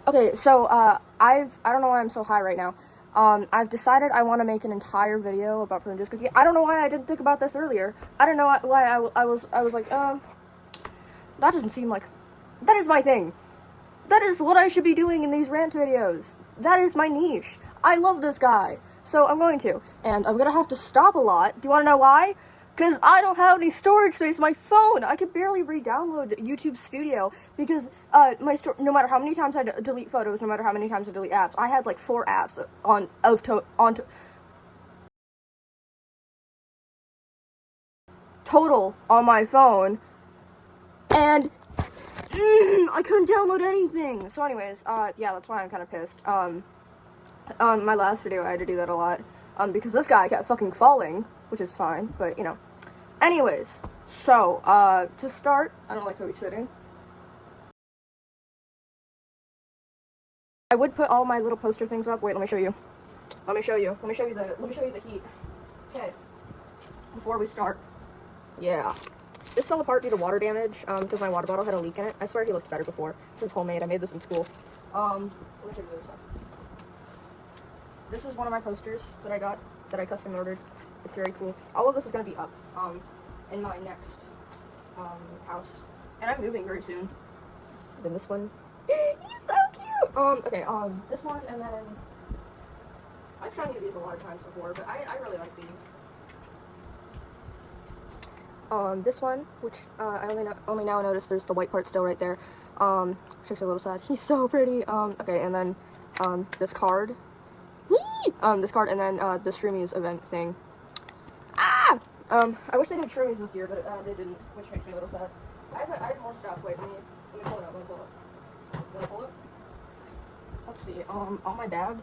Okay, so, I don't know why I'm so high right now. I've decided I want to make an entire video about Prune cookie. I don't know why I didn't think about this earlier. I don't know why I was like, that doesn't seem like, that is my thing. That is what I should be doing in these rant videos. That is my niche. I love this guy. So I'm going to. And I'm gonna have to stop a lot. Do you wanna know why? Because I don't have any storage space. My phone, I can barely re-download YouTube Studio because no matter how many times I delete photos, no matter how many times I delete apps, I had like 4 apps total on my phone, and I couldn't download anything. So anyways, yeah, that's why I'm kind of pissed. My last video I had to do that a lot, because this guy kept fucking falling, which is fine, but you know. Anyways, so, to start, I don't like how he's sitting. I would put all my little poster things up. Wait, let me show you. Let me show you the heat. Okay. Before we start. Yeah. This fell apart due to water damage, because my water bottle had a leak in it. I swear he looked better before. This is homemade. I made this in school. Let me show you this stuff. This is one of my posters that I got, that I custom ordered. It's very cool. All of this is going to be up, in my next, house. And I'm moving very soon. Then this one. He's so cute! Okay, this one, and then, I've shown you these a lot of times before, but I really like these. This one, which, I only now noticed there's the white part still right there, which makes me a little sad. He's so pretty. Okay, and then, this card. This card, and then, the Shroomies event thing. I wish they did Shroomies this year, but, they didn't, which makes me a little sad. I have more stuff. Wait, let me pull it up, Can I pull it? Let's see, on my bag,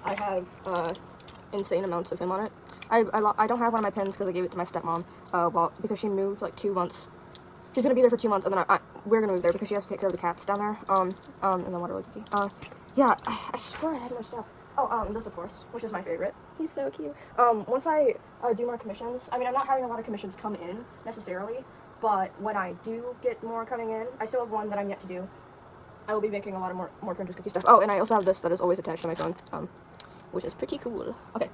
I have, insane amounts of him on it. I don't have one of my pens because I gave it to my stepmom, because she moved, like, 2 months. She's gonna be there for 2 months, and then we're gonna move there because she has to take care of the cats down there, and then what else? Yeah, I swear I had more stuff. Oh, this, of course, which is my favorite. He's so cute. Once I, do more commissions, I mean, I'm not having a lot of commissions come in, necessarily, but when I do get more coming in, I still have one that I'm yet to do. I will be making a lot of more Prune cookie stuff. Oh, and I also have this that is always attached to my phone, which is pretty cool. Okay.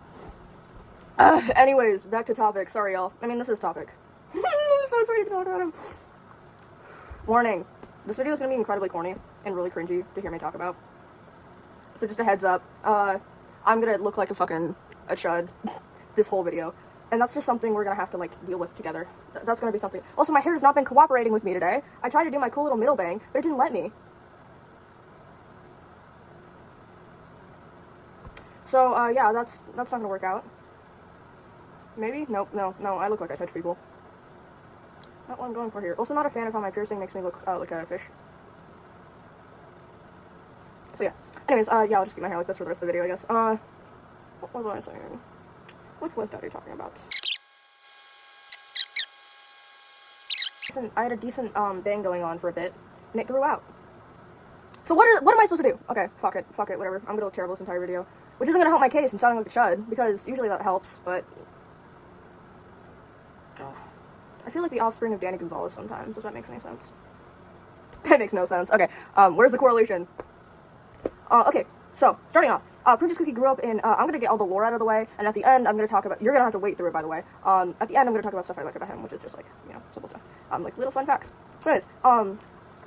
Anyways, back to topic. Sorry, y'all. I mean, this is topic. I'm so excited to talk about him. Warning. This video is going to be incredibly corny and really cringy to hear me talk about. So just a heads up, I'm gonna look like a chud this whole video. And that's just something we're gonna have to, like, deal with together. That's gonna be something. Also, my hair has not been cooperating with me today. I tried to do my cool little middle bang, but it didn't let me. So, yeah, that's not gonna work out. Maybe? Nope, no, I look like I touch people. Not what I'm going for here. Also, not a fan of how my piercing makes me look, like a fish. So yeah. Anyways, yeah, I'll just keep my hair like this for the rest of the video, I guess. What was I saying? What was Daddy talking about? I had a decent, bang going on for a bit, and it grew out. So what am I supposed to do? Okay, fuck it, whatever. I'm gonna look terrible this entire video. Which isn't gonna help my case, I'm sounding like a chud, because usually that helps, but... Oh. I feel like the offspring of Danny Gonzalez sometimes, if that makes any sense. That makes no sense. Okay, where's the correlation? Okay, so, starting off, Prune Cookie grew up in, I'm gonna get all the lore out of the way, and at the end, I'm gonna talk about, you're gonna have to wait through it, by the way, at the end, I'm gonna talk about stuff I like about him, which is just, like, you know, simple stuff, like, little fun facts. So anyways, I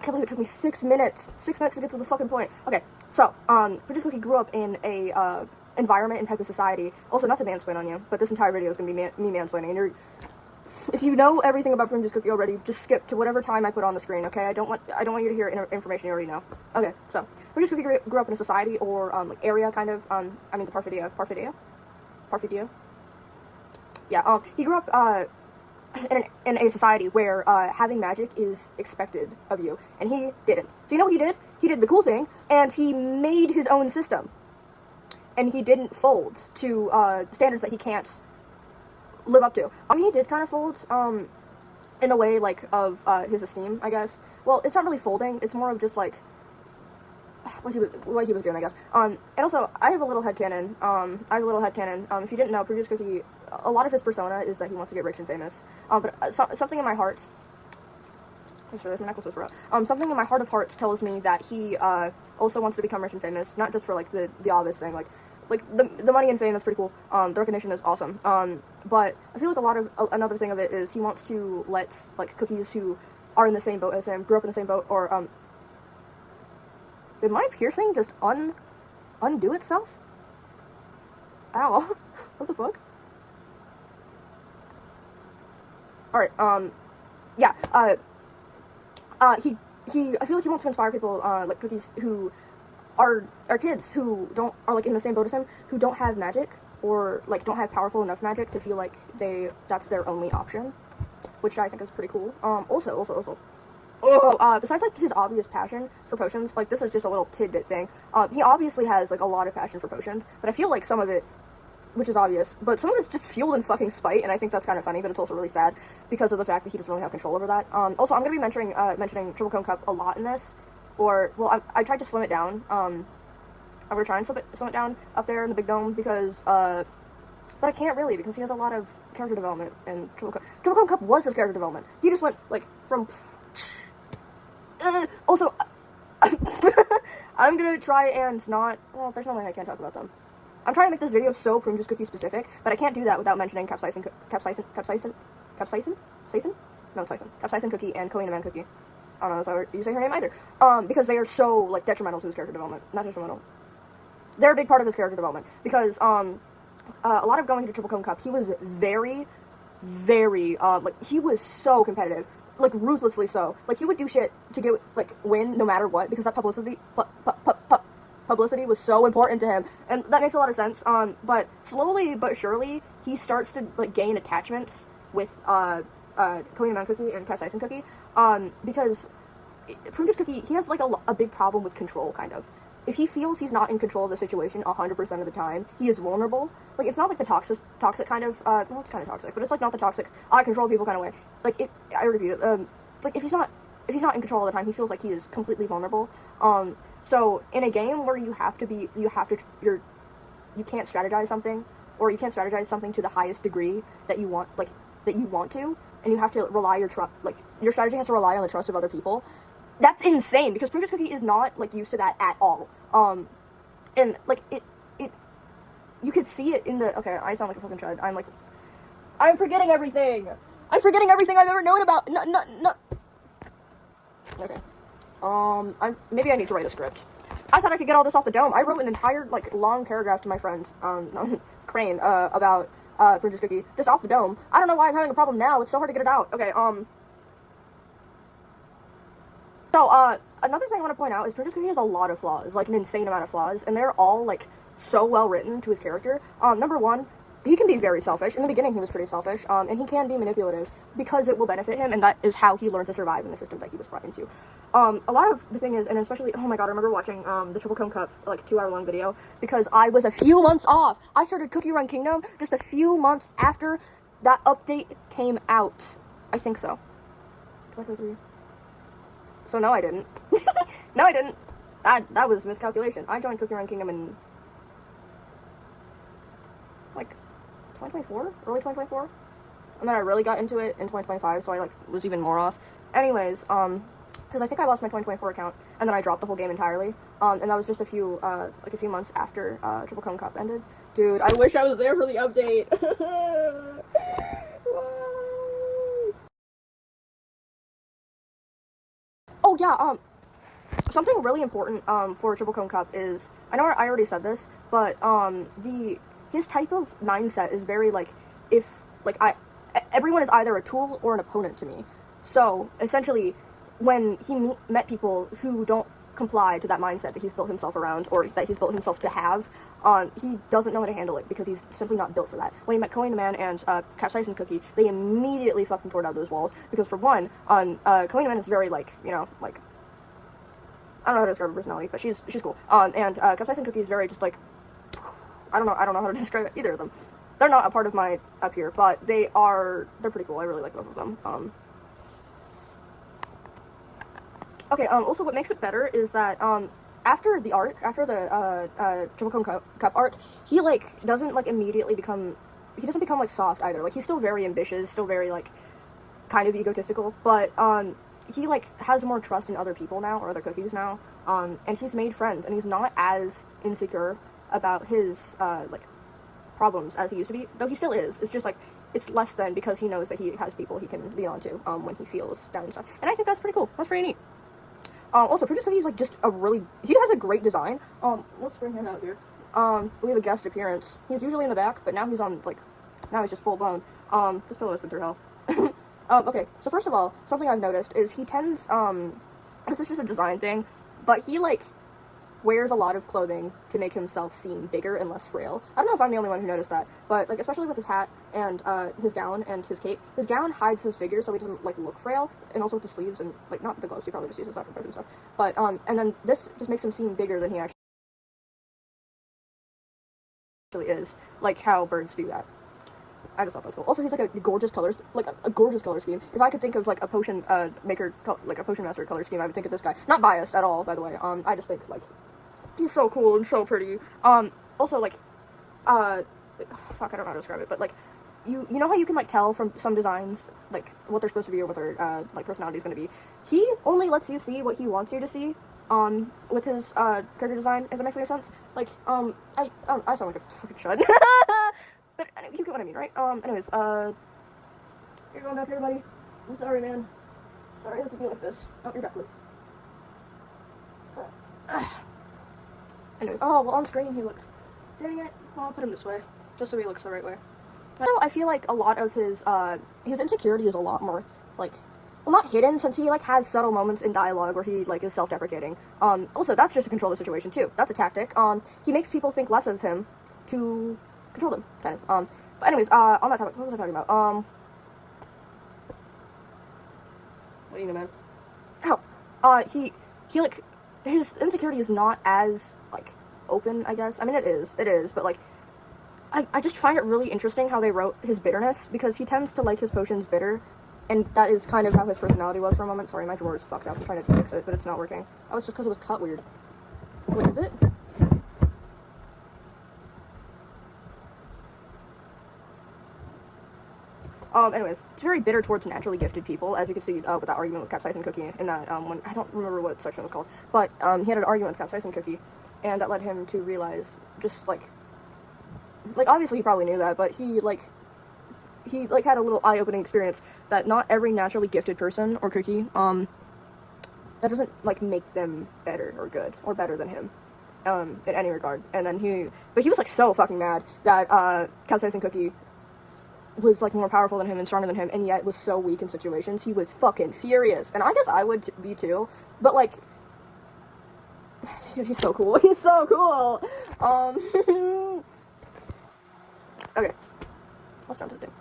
can't believe it took me 6 minutes to get to the fucking point. Okay, so, Prune Cookie grew up in a, environment and type of society, also, not to mansplain on you, but this entire video is gonna be me mansplaining, and if you know everything about Prune Cookie already, just skip to whatever time I put on the screen, okay? I don't want you to hear information you already know. Okay, so, Prune Cookie grew up in a society, or, like, area, kind of, I mean, the Parfidia? Yeah, he grew up, in a society where, having magic is expected of you, and he didn't. So you know what he did? He did the cool thing, and he made his own system. And he didn't fold to, standards that he can't live up to. I mean, he did kind of fold, in a way, like, of, his esteem, I guess. Well, it's not really folding, it's more of just, like, what he was doing, I guess. And also, I have a little headcanon, if you didn't know, Prune Cookie, a lot of his persona is that he wants to get rich and famous, but something in my heart my necklace was broke. Something in my heart of hearts tells me that he also wants to become rich and famous, not just for like the obvious thing, like the money and fame is pretty cool. The recognition is awesome. But I feel like another thing of it is he wants to let like cookies who are in the same boat as him, grew up in the same boat, or did my piercing just undo itself? Ow. What the fuck? Alright, yeah, I feel like he wants to inspire people, like cookies who are kids who are like in the same boat as him, who don't have magic, or like don't have powerful enough magic to feel like that's their only option, which I think is pretty cool. Also, besides like his obvious passion for potions, like this is just a little tidbit thing, he obviously has like a lot of passion for potions, but I feel like some of it, which is obvious, but some of it's just fueled in fucking spite, and I think that's kind of funny, but it's also really sad because of the fact that he doesn't really have control over that. Also, I'm going to be mentioning Triple Cone Cup a lot in this, or, well, I tried to slim it down. I'm going to try and slim it down up there in the big dome because, but I can't really because he has a lot of character development, and Triple Cone Cup was his character development. He just went, like, from... Also, I'm going to try and not... Well, there's no way I can't talk about them. I'm trying to make this video so Prune Juice Cookie specific, but I can't do that without mentioning Capsaicin Cookie and Kalina Man Cookie. I don't know, that's how you say her name either. Because they are so, like, detrimental to his character development. Not detrimental. They're a big part of his character development. Because, a lot of going to Triple Cone Cup, he was very, like, he was so competitive. Like, ruthlessly so. Like, he would do shit to get, like, win no matter what, because that publicity was so important to him, and that makes a lot of sense. But slowly but surely, he starts to like gain attachments with Kalina Man Cookie and Capsaicin Cookie, because Prune Juice Cookie, he has like a big problem with control, kind of. If he feels he's not in control of the situation 100% of the time, he is vulnerable. Like, it's not like the toxic kind of, well, it's kind of toxic, but it's like not the toxic, I control people kind of way. Like, I repeat it, like, if he's not in control all the time, he feels like he is completely vulnerable. So, in a game where you can't strategize something, or you can't strategize something to the highest degree that you want, to, and you have to rely your strategy has to rely on the trust of other people, that's insane, because Prune Juice Cookie is not, like, used to that at all. And, like, you could see it in the, okay, I sound like a fucking chud, I'm forgetting everything! I'm forgetting everything I've ever known about, no. Okay. Maybe I need to write a script. I thought I could get all this off the dome. I wrote an entire, like, long paragraph to my friend, Crane, about, Prune Juice Cookie, just off the dome. I don't know why I'm having a problem now. It's so hard to get it out. Okay, so, another thing I want to point out is Prune Juice Cookie has a lot of flaws, like, an insane amount of flaws, and they're all, like, so well written to his character. Number one, he can be very selfish. In the beginning, he was pretty selfish, and he can be manipulative because it will benefit him, and that is how he learned to survive in the system that he was brought into. A lot of the thing is, and especially, oh my god, I remember watching, the Triple Cone Cup, like, 2-hour-long video, because I was a few months off. I started Cookie Run Kingdom just a few months after that update came out. I think so. 2023. So, no, I didn't. No, I didn't. That was miscalculation. I joined Cookie Run Kingdom in, like, 2024? Early 2024? And then I really got into it in 2025, so I, like, was even more off. Anyways, because I think I lost my 2024 account, and then I dropped the whole game entirely. And that was just a few months after, Triple Cone Cup ended. Dude, I wish I was there for the update! Oh, yeah, something really important, for Triple Cone Cup is, I know I already said this, but, his type of mindset is very, like, everyone is either a tool or an opponent to me. So, essentially, when he met people who don't comply to that mindset that he's built himself around, or that he's built himself to have, he doesn't know how to handle it, because he's simply not built for that. When he met Kalina Man and, Capsaicin Cookie, they immediately fucking tore down those walls, because for one, Kalina Man is very, like, you know, like, I don't know how to describe her personality, but she's cool. And Capsaicin Cookie is very just, like, I don't know how to describe either of them. They're not a part of my up here, but they're pretty cool. I really like both of them. Okay, also what makes it better is that, after the Triple Cone Cup arc, he, like, doesn't, like, immediately become, like, soft either. Like, he's still very ambitious, still very, like, kind of egotistical, but, he like has more trust in other people now, or other cookies now, and he's made friends, and he's not as insecure about his like problems as he used to be, though he still is. It's just like it's less than, because he knows that he has people he can lean on to when he feels down and stuff. And I think that's pretty cool. That's pretty neat. Also, Prune Cookie's like just he has a great design. Let's bring him out here. We have a guest appearance. He's usually in the back, but now he's on, like, now he's just full blown. This pillow has been through hell. Okay, so first of all, something I've noticed is he tends, this is just a design thing, but he, like, wears a lot of clothing to make himself seem bigger and less frail. I don't know if I'm the only one who noticed that, but, like, especially with his hat and, his gown and his cape. His gown hides his figure so he doesn't, like, look frail, and also with the sleeves and, like, not the gloves, he probably just uses that for broken stuff. But, and then this just makes him seem bigger than he actually is, like how birds do that. I just thought that was cool. Also, he's like a gorgeous colors, like a gorgeous color scheme. If I could think of like a potion like a potion master color scheme, I would think of this guy. Not biased at all, by the way. I just think like he's so cool and so pretty. Also like, fuck, I don't know how to describe it, but like you know how you can like tell from some designs like what they're supposed to be or what their like personality is going to be. He only lets you see what he wants you to see. With his, character design, if that makes any sense. Like, I sound like a fucking shud. But, you get what I mean, right? Anyways, you're going back here, buddy. I'm sorry, man. Sorry, it has to be like this. Oh, you're backwards. Anyways, oh, well, on screen he looks, dang it, well, I'll put him this way, just so he looks the right way. So, I feel like a lot of his insecurity is a lot more, like, well, not hidden, since he, like, has subtle moments in dialogue where he, like, is self-deprecating. Also, that's just to control the situation, too. That's a tactic. He makes people think less of him to control them, kind of. But anyways, on that topic, what was I talking about? What do you know, man? Oh, he, like, his insecurity is not as, like, open, I guess. I mean, it is, but, like, I just find it really interesting how they wrote his bitterness, because he tends to like his potions bitter. And that is kind of how his personality was for a moment. Sorry, my drawer is fucked up. I'm trying to fix it, but it's not working. Oh, it's just because it was cut weird. What is it? Anyways, it's very bitter towards naturally gifted people, as you can see, with that argument with Capsicing Cookie, in that, when, I don't remember what section it was called, but, he had an argument with Capsicing Cookie, and that led him to realize, just, like, obviously he probably knew that, but he had a little eye-opening experience that not every naturally gifted person or cookie, that doesn't, like, make them better or good, or better than him, in any regard. And then he was, like, so fucking mad that, Capsicing Cookie was, like, more powerful than him and stronger than him, and yet was so weak in situations. He was fucking furious, and I guess I would be too, but, like, dude, he's so cool. He's so cool! Okay. Let's jump to the thing.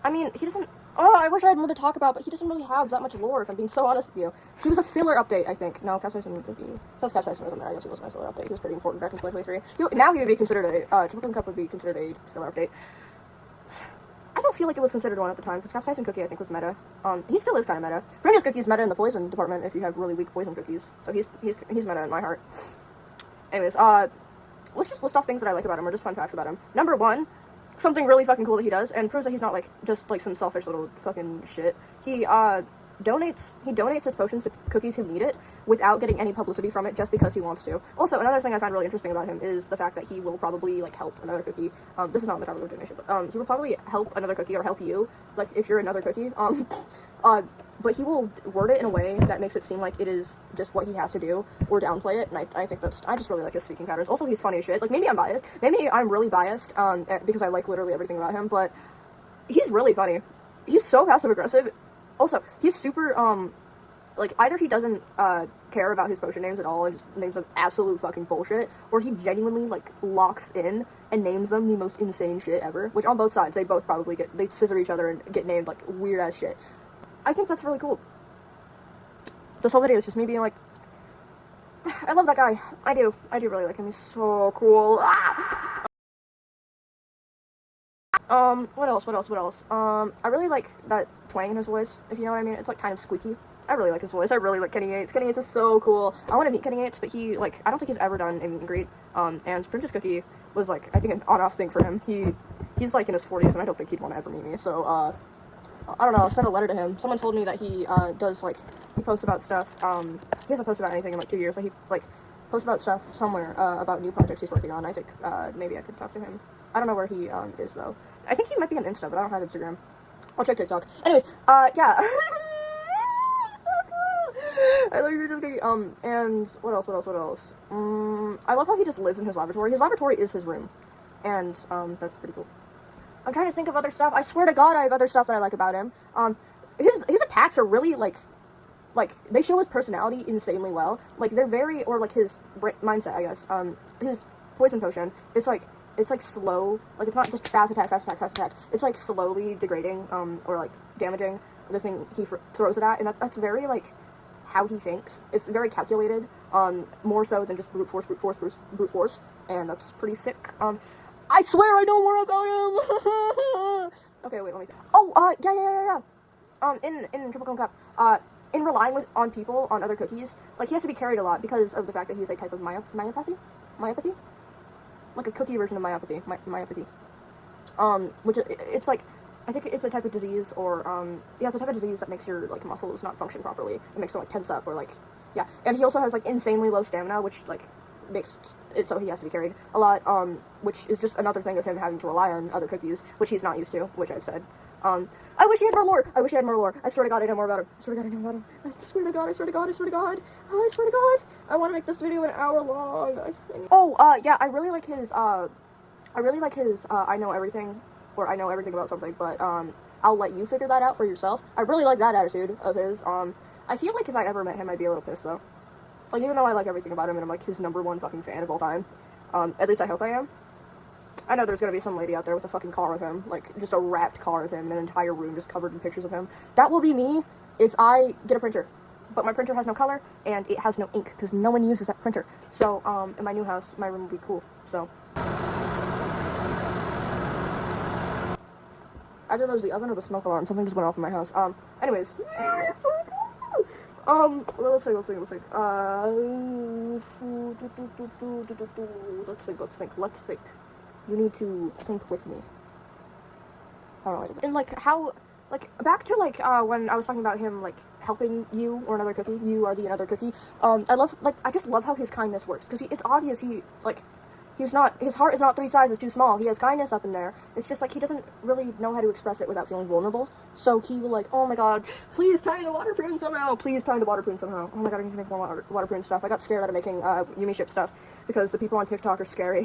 I mean, he doesn't... Oh, I wish I had more to talk about, but he doesn't really have that much lore, if I'm being so honest with you. He was a filler update, I think. No, Capsicing Cookie. Since Capsicing wasn't there, I guess he wasn't a filler update. He was pretty important back in 2023. Now he would be considered a... Triple Cup would be considered a filler update. I don't feel like it was considered one at the time, because Capsicing Cookie, I think, was meta. He still is kind of meta. Prune Cookie is meta in the poison department if you have really weak poison cookies. So he's meta in my heart. Anyways, let's just list off things that I like about him, or just fun facts about him. Number 1... something really fucking cool that he does, and proves that he's not, like, just, like, some selfish little fucking shit. He donates his potions to cookies who need it without getting any publicity from it, just because he wants to. Also, another thing I find really interesting about him is the fact that he will probably, like, help another cookie. This is not on the topic of donation, but, he will probably help another cookie, or help you, like, if you're another cookie. But he will word it in a way that makes it seem like it is just what he has to do, or downplay it, and I think I just really like his speaking patterns. Also, he's funny as shit. Like, maybe I'm biased. Maybe I'm really biased, because I like literally everything about him, but he's really funny. He's so passive-aggressive. Also, he's super, like, either he doesn't, care about his potion names at all and just names them absolute fucking bullshit, or he genuinely, like, locks in and names them the most insane shit ever, which on both sides, they both probably they scissor each other and get named, like, weird-ass shit. I think that's really cool. This whole video is just me being like, I love that guy. I do really like him. He's so cool. Ah! What else? I really like that twang in his voice, if you know what I mean. It's, like, kind of squeaky. I really like his voice. I really like Kenny Yates. Kenny Yates is so cool. I want to meet Kenny Yates, but he, like, I don't think he's ever done a meet and greet. And Princess Cookie was, like, I think an on-off thing for him. He's, like, in his 40s, and I don't think he'd want to ever meet me, so, I don't know, I'll send a letter to him. Someone told me that he, does, like, he posts about stuff, he hasn't posted about anything in, like, 2 years, but he, like, posts about stuff somewhere, about new projects he's working on. I think, maybe I could talk to him. I don't know where he, is, though. I think he might be on Insta, but I don't have Instagram. I'll check TikTok. Anyways, yeah. So cool! I love you, just Cookie. And what else? I love how he just lives in his laboratory. His laboratory is his room. And, that's pretty cool. I'm trying to think of other stuff. I swear to God, I have other stuff that I like about him. His attacks are really, like, they show his personality insanely well. Like, they're very, or, like, his mindset, I guess. His poison potion, it's like slow. Like, it's not just fast attack. It's, like, slowly degrading, or, like, damaging the thing he throws it at. And that's very, like, how he thinks. It's very calculated, more so than just brute force. And that's pretty sick. I swear I know more about him! Okay, wait, let me see. Oh, yeah. In Triple Cone Cup, in relying on people, on other cookies, like, he has to be carried a lot because of the fact that he's a type of myopathy? Like a cookie version of myopathy. Myopathy. Which, it's like, I think it's a type of disease, or, yeah, it's a type of disease that makes your, like, muscles not function properly. It makes them, like, tense up, or, like, yeah. And he also has, like, insanely low stamina, which, like, makes it so he has to be carried a lot, which is just another thing of him having to rely on other cookies, which he's not used to, which I've said. I wish he had more lore. I swear to God, I know more about him. I swear to God. I want to make this video an hour long. Yeah, I really like his, I know everything, or I know everything about something, but, I'll let you figure that out for yourself. I really like that attitude of his. I feel like if I ever met him, I'd be a little pissed, though. Like, even though I like everything about him, and I'm, like, his #1 fucking fan of all time, at least I hope I am. I know there's gonna be some lady out there with a fucking car of him, like, just a wrapped car of him, an entire room just covered in pictures of him. That will be me if I get a printer. But my printer has no color, and it has no ink, because no one uses that printer. So, in my new house, my room will be cool, so. Either there was the oven or the smoke alarm, something just went off in my house. Anyways. Let's think. Let's think. You need to think with me. I don't know. And, like, how, like, back to, like, when I was talking about him, like, helping you or another cookie, you are the another cookie, I just love how his kindness works, because it's obvious his heart is not 3 sizes too small. He has kindness up in there. It's just, like, he doesn't really know how to express it without feeling vulnerable. So he will, like, oh my God, please tie into water prune somehow. Oh my God, I need to make more water prune stuff. I got scared out of making, Yumi ship stuff, because the people on TikTok are scary.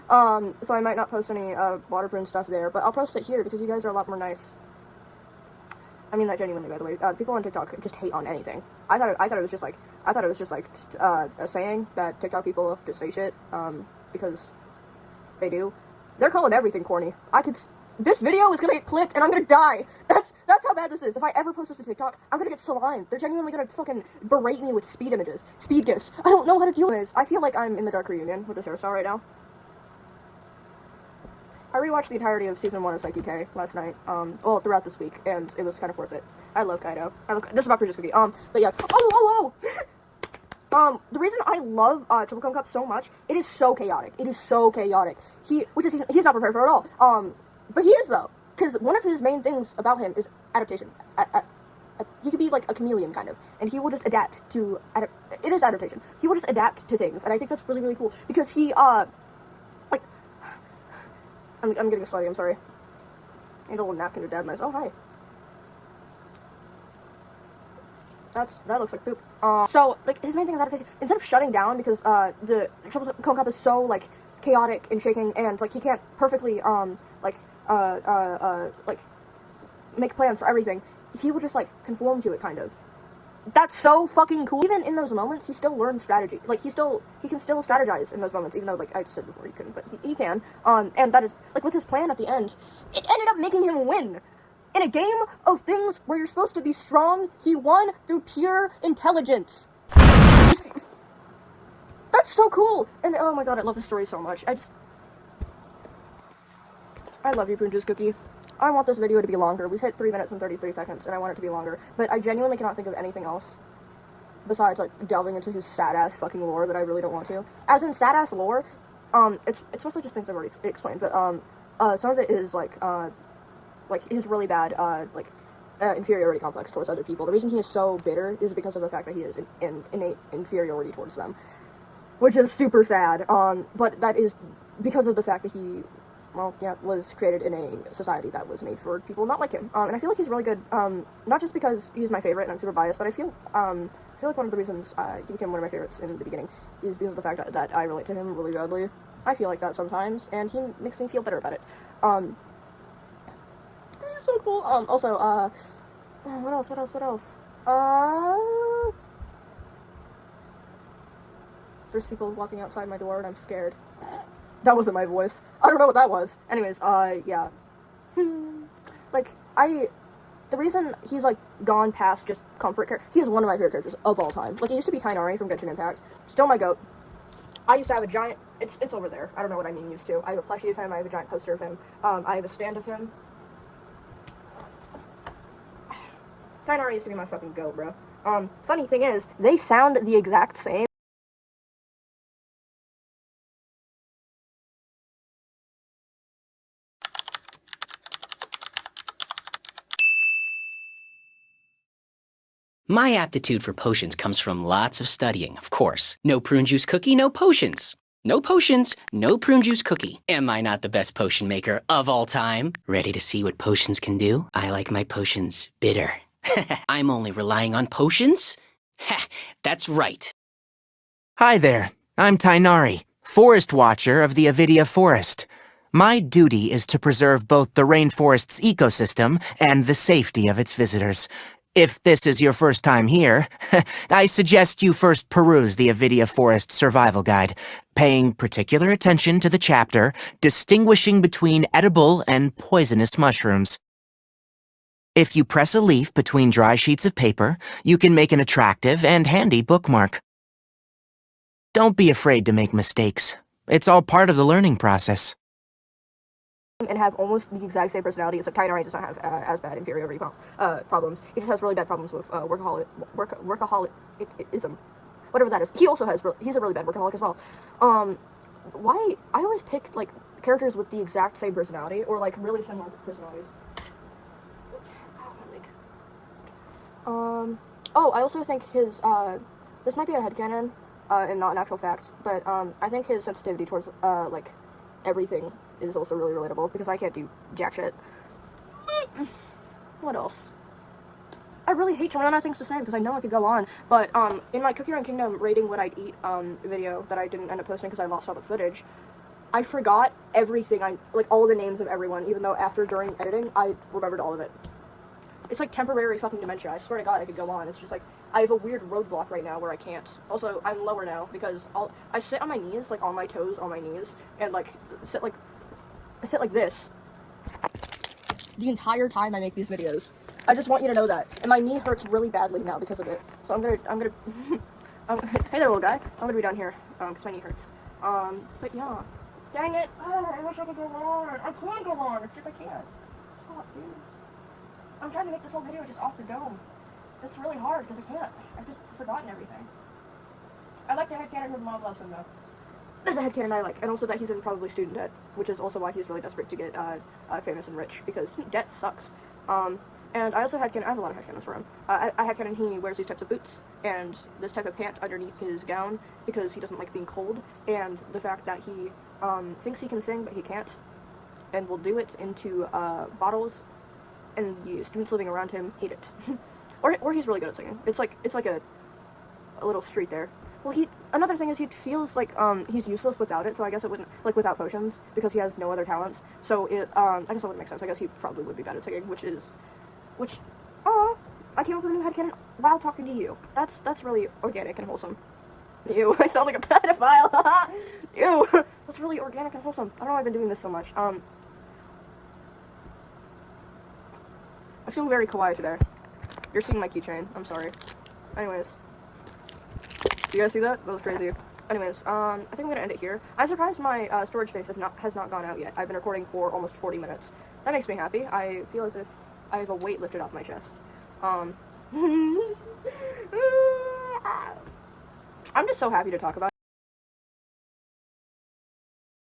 So I might not post any, water prune stuff there, but I'll post it here, because you guys are a lot more nice. I mean that genuinely, by the way. People on TikTok just hate on anything. I thought it was just like, a saying that TikTok people just say shit, because they do. They're calling everything corny. This video is gonna get clipped and I'm gonna die. That's how bad this is. If I ever post this to TikTok, I'm gonna get slimed. They're genuinely gonna fucking berate me with speed gifs. I don't know how to deal with this. I feel like I'm in the dark reunion with this hairstyle right now. I rewatched the entirety of season 1 of Psyche K last night, well, throughout this week, and it was kind of worth it. I love Kaido. This is about Produce Cookie, but yeah. The reason I love, Triple Cone Cup so much, it is so chaotic. He's not prepared for it at all. But he is, though, because one of his main things about him is adaptation. He could be, like, a chameleon, kind of, and he will just adapt to, it is adaptation. He will just adapt to things, and I think that's really, really cool, because he, like, I'm getting sweaty, I'm sorry. I need a little napkin to dab my, oh, hi. That looks like poop. So, like, his main thing is adaptation. Instead of shutting down, because, the Triple Cone Cup is so, like, chaotic and shaking, and, like, he can't perfectly, make plans for everything, he will just, like, conform to it, kind of. That's so fucking cool. Even in those moments, he still learns strategy. Like, he can still strategize in those moments, even though, like, I said before he couldn't, but he can. And that is, like, with his plan at the end, it ended up making him win. In a game of things where you're supposed to be strong, he won through pure intelligence. That's so cool! And oh my God, I love this story so much. I love you, Prune Juice Cookie. I want this video to be longer. We've hit 3 minutes and 33 seconds, and I want it to be longer. But I genuinely cannot think of anything else besides, like, delving into his sad-ass fucking lore that I really don't want to. As in, sad-ass lore, it's mostly just things I've already explained, but, some of it is, like, he's really bad, like, inferiority complex towards other people. The reason he is so bitter is because of the fact that he has an innate inferiority towards them, which is super sad. But that is because of the fact that he, well, yeah, was created in a society that was made for people not like him. And I feel like he's really good, not just because he's my favorite and I'm super biased, but I feel like one of the reasons he became one of my favorites in the beginning is because of the fact that I relate to him really badly. I feel like that sometimes, and he makes me feel better about it. He's so cool. Also, what else? There's people walking outside my door and I'm scared. That wasn't my voice. I don't know what that was. Anyways, yeah. Like, the reason he's, like, gone past just comfort character, he is one of my favorite characters of all time. Like, it used to be Tainari from Genshin Impact. Still my goat. I used to have a giant, it's over there. I don't know what I mean used to. I have a plushie of him, I have a giant poster of him. I have a stand of him. Tainari used to be my fucking goat, bro. Funny thing is, they sound the exact same. My aptitude for potions comes from lots of studying, of course. No prune juice cookie, no potions. No potions, no prune juice cookie. Am I not the best potion maker of all time? Ready to see what potions can do? I like my potions bitter. I'm only relying on potions? Ha, that's right. Hi there, I'm Tainari, Forest Watcher of the Avidia Forest. My duty is to preserve both the rainforest's ecosystem and the safety of its visitors. If this is your first time here, I suggest you first peruse the Avidia Forest Survival Guide, paying particular attention to the chapter distinguishing between edible and poisonous mushrooms. If you press a leaf between dry sheets of paper, you can make an attractive and handy bookmark. Don't be afraid to make mistakes. It's all part of the learning process. And have almost the exact same personality, except Tainari does not have as bad inferiority problems. He just has really bad problems with workaholism, whatever that is. He also has he's a really bad workaholic as well. Why I always pick like characters with the exact same personality or like really similar personalities. Oh, I also think his this might be a headcanon and not an actual fact, but I think his sensitivity towards like everything is also really relatable, because I can't do jack shit. What else? I really hate to run out of things to say, because I know I could go on, but, in my Cookie Run Kingdom rating what I'd eat, video that I didn't end up posting because I lost all the footage, I forgot everything, like, all the names of everyone, even though during editing, I remembered all of it. It's like temporary fucking dementia. I swear to God I could go on. It's just like, I have a weird roadblock right now where I can't. Also, I'm lower now, because I sit on my knees, like, on my toes, on my knees, and, like, I sit like this the entire time I make these videos. I just want you to know that. And my knee hurts really badly now because of it. So I'm gonna hey there, little guy. I'm gonna be down here, because my knee hurts. But yeah. Dang it. Oh, I wish I could go on. I can go on. It's just I can't. Fuck, dude. I'm trying to make this whole video just off the dome. It's really hard, because I can't. I've just forgotten everything. I like to headcanon his mom loves him, though. There's a headcanon I like, and also that he's in probably student debt, which is also why he's really desperate to get famous and rich, because debt sucks. And I also I have a lot of headcanons for him. I headcanon he wears these types of boots, and this type of pant underneath his gown, because he doesn't like being cold, and the fact that he thinks he can sing, but he can't, and will do it into bottles, and the students living around him hate it. or he's really good at singing. It's like a little street there. Well, another thing is he feels like, he's useless without it, so I guess it wouldn't, like, without potions, because he has no other talents, so I guess that wouldn't make sense. I guess he probably would be bad at singing, I came up with a new headcanon while talking to you. That's really organic and wholesome. Ew, I sound like a pedophile, ew, that's really organic and wholesome. I don't know why I've been doing this so much. I feel very kawaii today. You're seeing my keychain, I'm sorry. Anyways. You guys see that? That was crazy. Anyways, I think I'm gonna end it here. I'm surprised my storage space has not gone out yet. I've been recording for almost 40 minutes. That makes me happy. I feel as if I have a weight lifted off my chest. I'm just so happy to talk about it.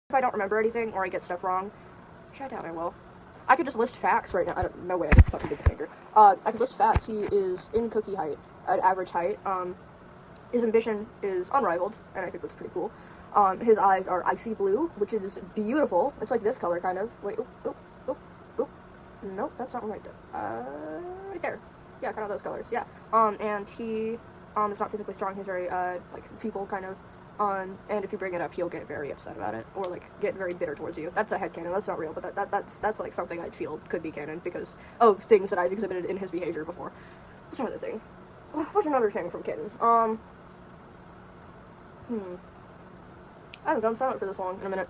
If I don't remember anything or I get stuff wrong, which I doubt I will, I could just list facts right now. No way I could fucking do the finger. I could list facts. He is in cookie height, at average height. His ambition is unrivaled, and I think that's pretty cool. His eyes are icy blue, which is beautiful. It's like this color, kind of. Wait, oop. Nope, that's not right there. Right there. Yeah, kind of those colors, yeah. And he, is not physically strong. He's very, like, feeble, kind of. And if you bring it up, he'll get very upset about it, or, like, get very bitter towards you. That's a headcanon, that's not real, but that's, like, something I'd feel could be canon, because of things that I've exhibited in his behavior before. What's another thing? What's another thing from Kitten? I haven't done silent for this long in a minute.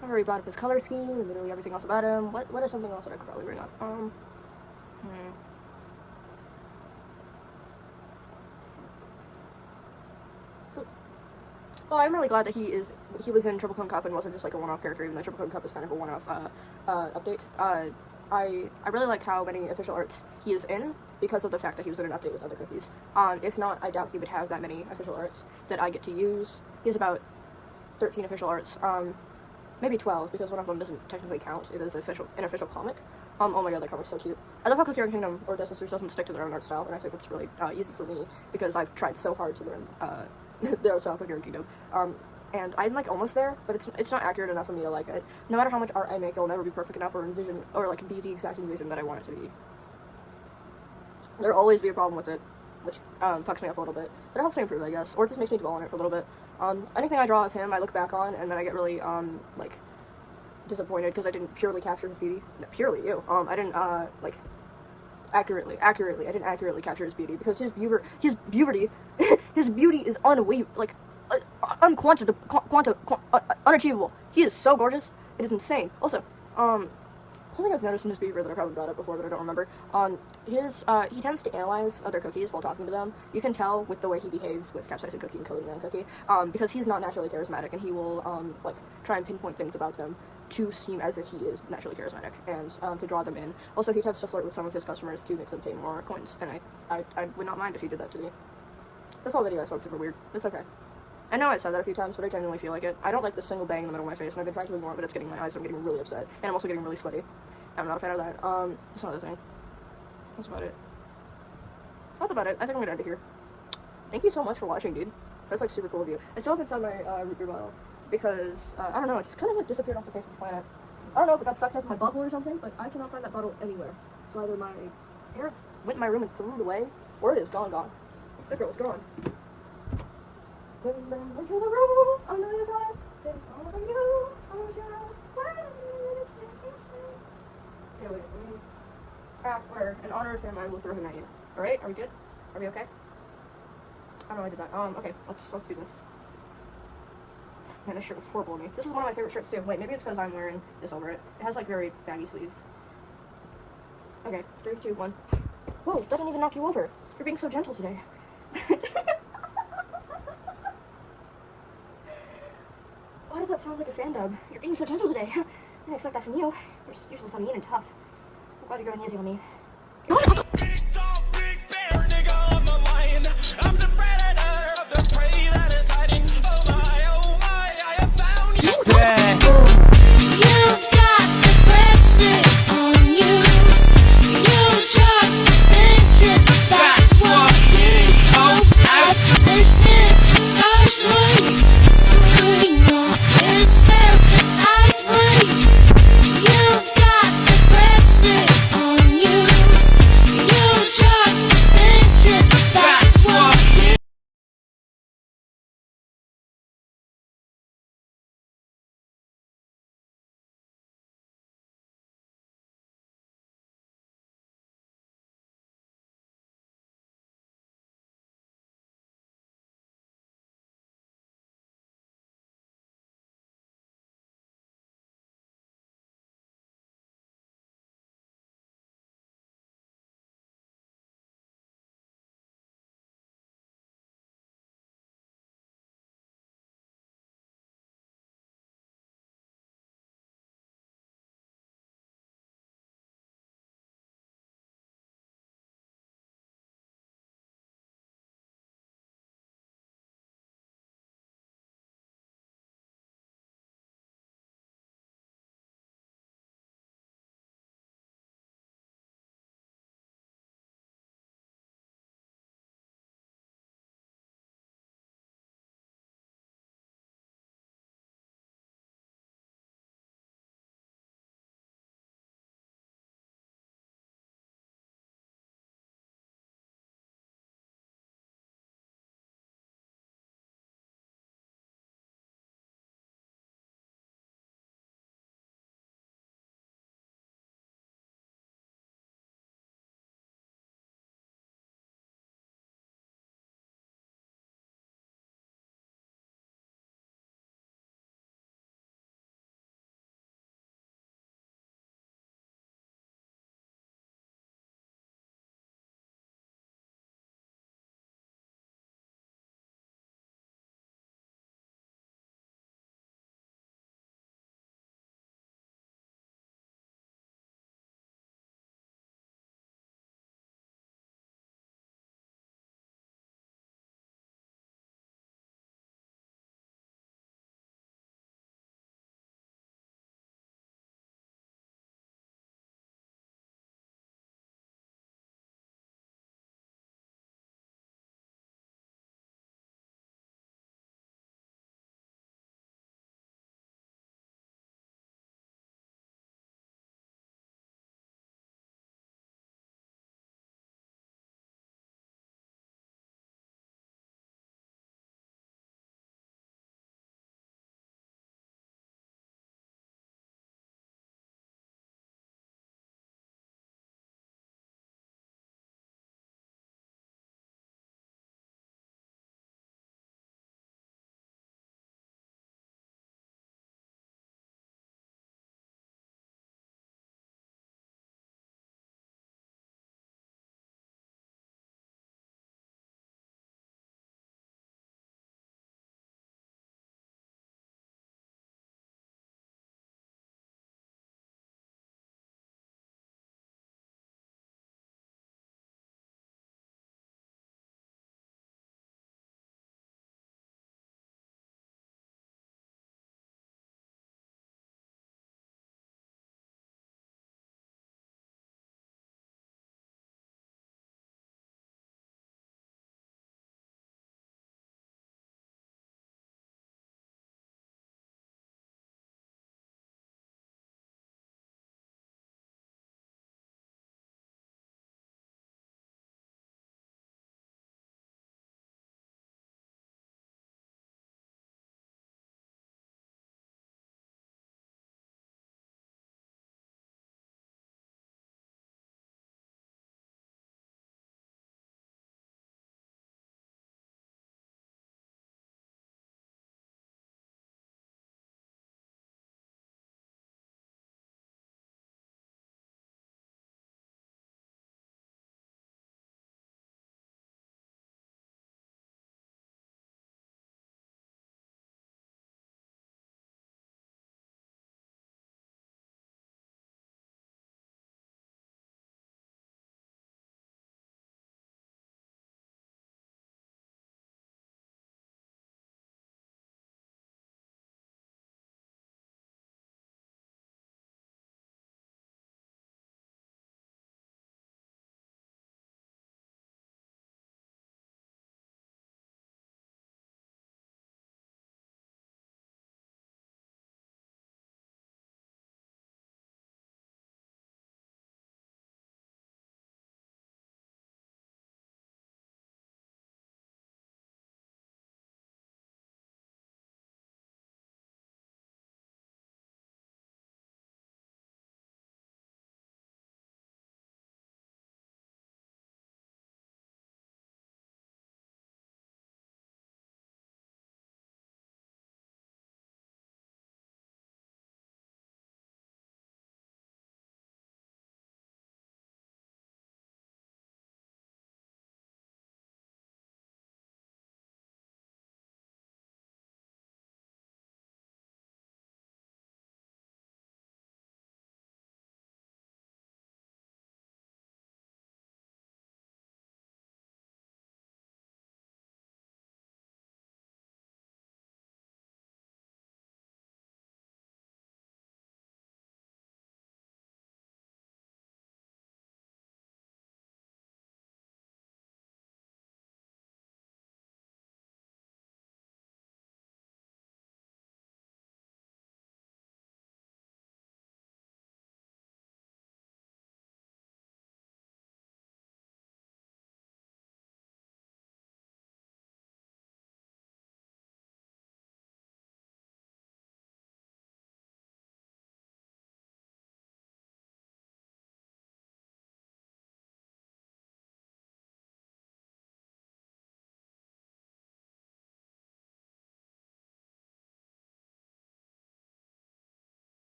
I've already brought up his color scheme and literally everything else about him. What is something else that I could probably bring up? Well, I'm really glad that he was in Triple Cone Cup and wasn't just like a one-off character, even though Triple Cone Cup is kind of a one-off update. I really like how many official arts he is in because of the fact that he was in an update with other cookies. If not, I doubt he would have that many official arts that I get to use. He has about 13 official arts. Maybe 12, because one of them doesn't technically count. It is an official comic. Oh my god, that comic's so cute. I love how Cookie Run Kingdom or Death Sisters doesn't stick to their own art style, and I think it's really easy for me, because I've tried so hard to learn their art style of Cookie Run Kingdom. And I'm like almost there, but it's not accurate enough for me to like it. No matter how much art I make, it will never be perfect enough or envision, or like be the exact envision that I want it to be. There'll always be a problem with it, which fucks me up a little bit. But it helps me improve, I guess, or it just makes me dwell on it for a little bit. Anything I draw of him, I look back on, and then I get really, like, disappointed because I didn't purely capture his beauty. No, purely, ew. I didn't, like, accurately, I didn't accurately capture his beauty, because his beauty is unachievable. He is so gorgeous, it is insane. Also, something I've noticed in his behavior that I probably brought up before, but I don't remember. He tends to analyze other cookies while talking to them. You can tell with the way he behaves with Capsicum Cookie and Cody Man Cookie, because he's not naturally charismatic, and he will, like, try and pinpoint things about them to seem as if he is naturally charismatic, and, to draw them in. Also, he tends to flirt with some of his customers to make them pay more coins, and I would not mind if he did that to me. This whole video sounds super weird. It's okay. I know I've said that a few times, but I genuinely feel like it. I don't like this single bang in the middle of my face, and I've been trying to ignore it, but it's getting my eyes, so I'm getting really upset. And I'm also getting really sweaty. I'm not a fan of that. That's another thing. That's about it. That's about it. I think I'm gonna end it here. Thank you so much for watching, dude. That's like super cool of you. I still haven't found my root beer bottle, because, I don't know, it just kind of like disappeared off the face of the planet. I don't know if it got stuck in my bubble or something, but I cannot find that bottle anywhere. So either my parents went in my room and threw it away, or it is gone. That girl is gone. Into the room, I know you got it, all of you, okay, wait, after, in honor of him, I will throw him at you. Alright, are we good? Are we okay? I don't know I did that. Okay, let's do this. Man, this shirt looks horrible on me. This is one of my favorite shirts too. Wait, maybe it's because I'm wearing this over it. It has like very baggy sleeves. Okay, 3, 2, 1. Whoa, that didn't even knock you over. You're being so gentle today. Why did that sound like a fan dub? You're being so gentle today. I didn't expect that from you. You're usually so mean and tough. I'm glad you're going easy on me.